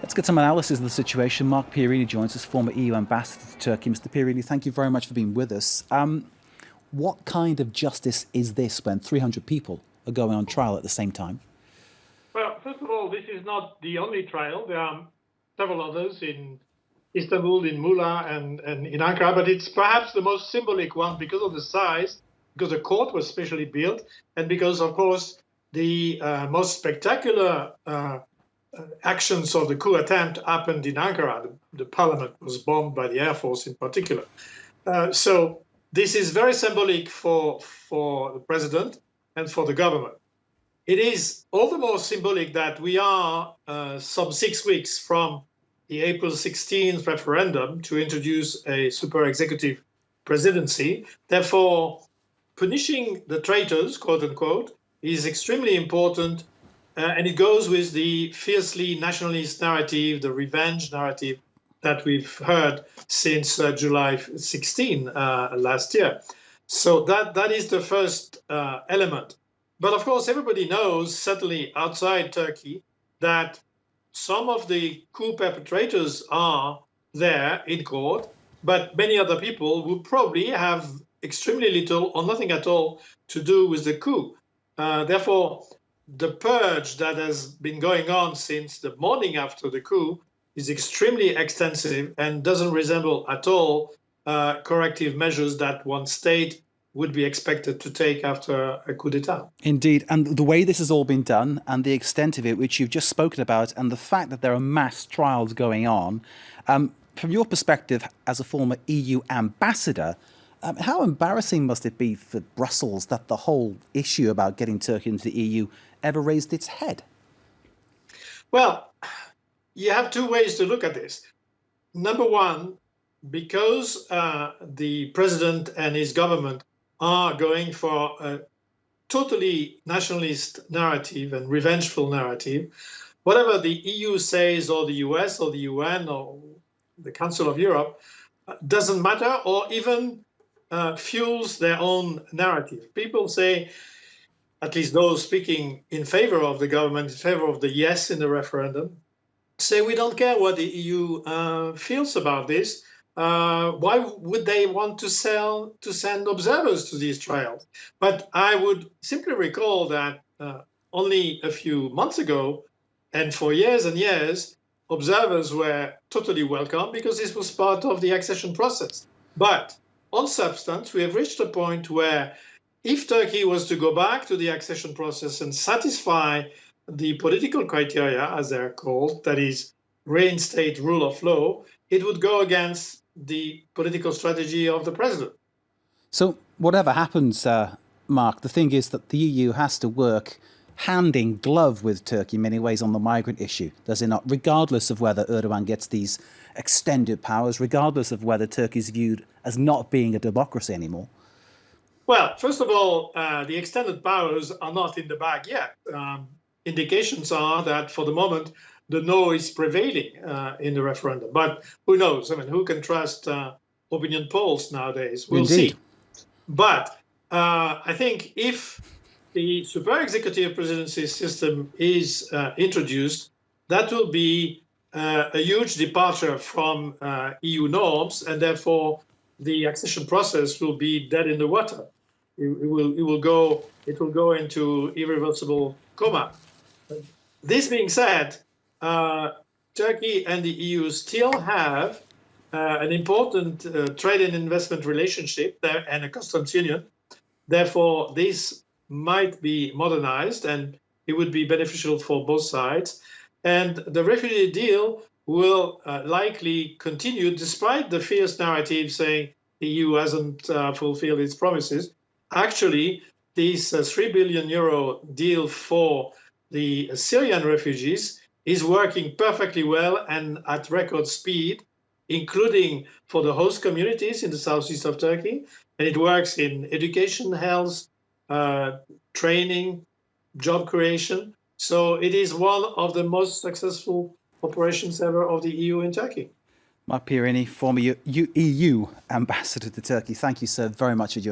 Let's get some analysis of the situation. Marc Pierini joins us, former EU ambassador to Turkey. Mr. Pierini, thank you very much for being with us. What kind of justice is this when 300 people are going on trial at the same time? Well, first of all, this is not the only trial. There are several others in Istanbul, in Muğla, and in Ankara, but it's perhaps the most symbolic one because of the size, because the court was specially built, and because, of course, the most spectacular actions of the coup attempt happened in Ankara. The parliament was bombed by the Air Force in particular. So this is very symbolic for the president and for the government. It is all the more symbolic that we are some 6 weeks from the April 16th referendum to introduce a super executive presidency. Therefore, punishing the traitors, quote unquote, is extremely important. And it goes with the fiercely nationalist narrative, the revenge narrative that we've heard since July 16 last year. So that is the first element. But of course, everybody knows, certainly outside Turkey, that some of the coup perpetrators are there in court, but many other people would probably have extremely little or nothing at all to do with the coup. Therefore, the purge that has been going on since the morning after the coup is extremely extensive and doesn't resemble at all corrective measures that one state would be expected to take after a coup d'etat. Indeed, and the way this has all been done and the extent of it, which you've just spoken about, and the fact that there are mass trials going on, from your perspective as a former EU ambassador, how embarrassing must it be for Brussels that the whole issue about getting Turkey into the EU ever raised its head? Well, you have two ways to look at this. Number one, because the president and his government are going for a totally nationalist narrative and revengeful narrative, whatever the EU says, or the US, or the UN, or the Council of Europe, doesn't matter, or even fuels their own narrative. People say, at least those speaking in favor of the government, in favor of the yes in the referendum, say we don't care what the EU feels about this. Why would they want to send observers to these trials? But I would simply recall that only a few months ago, and for years and years, observers were totally welcome because this was part of the accession process. But on substance, we have reached a point where if Turkey was to go back to the accession process and satisfy the political criteria, as they're called, that is, reinstate rule of law, it would go against the political strategy of the president. So whatever happens, Marc, the thing is that the EU has to work hand in glove with Turkey in many ways on the migrant issue, does it not? Regardless of whether Erdogan gets these extended powers, regardless of whether Turkey is viewed as not being a democracy anymore. Well, first of all, the extended powers are not in the bag yet. Indications are that for the moment, the no is prevailing in the referendum. But who knows? I mean, who can trust opinion polls nowadays? We'll Indeed. see. But I think if the super executive presidency system is introduced, that will be a huge departure from EU norms, and therefore the accession process will be dead in the water. It will go into irreversible coma. This being said, Turkey and the EU still have an important trade and investment relationship there and a customs union. Therefore, this might be modernized and it would be beneficial for both sides. And the refugee deal will likely continue despite the fierce narrative saying the EU hasn't fulfilled its promises. Actually, this €3 billion deal for the Syrian refugees is working perfectly well and at record speed, including for the host communities in the southeast of Turkey. And it works in education, health, training, job creation. So it is one of the most successful operations ever of the EU in Turkey. Marc Pierini, former EU ambassador to Turkey, thank you so very much for your